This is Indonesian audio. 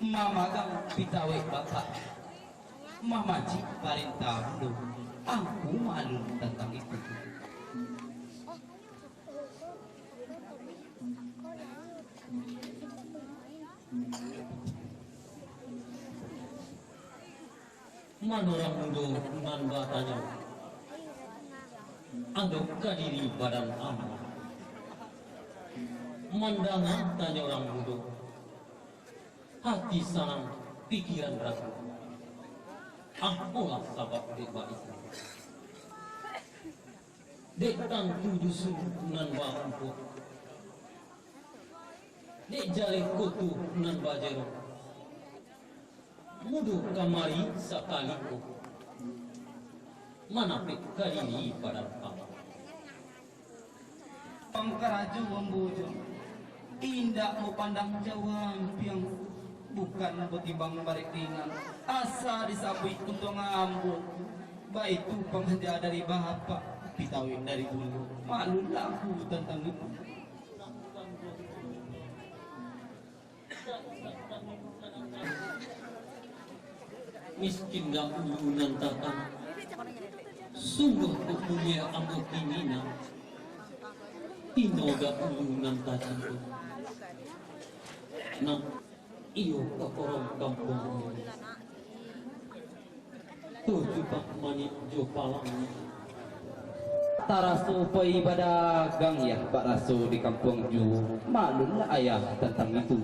Mamagang pitawe bapak mamaji perintah lu aku malu tentang itu. Manorang mundo nan batanya anggap kadiri badan aman mandangan tanya orang mundo hati sanang pikiran ragu apalah sabab deba itu dek tantu dusun nan bangku dek jale kutu nan bajero mudu kamari sakaliku manapik kadiri pada apa pangkaraju membujo indah mau pandang jawang piang bukan betimbang balik ringan asa disabui untuk ngambung baik itu penghanja dari bapak pitawin dari dulu malu laku tentang itu miskin gak ulunan tatang sungguh kepunya amot inina tino gak ulunan tatang nah iyo ke orang kampung tujuh pak mani jo palang Tarasu pai pada gang ya Pak Rasu di kampung ju malun lah ayah tentang itu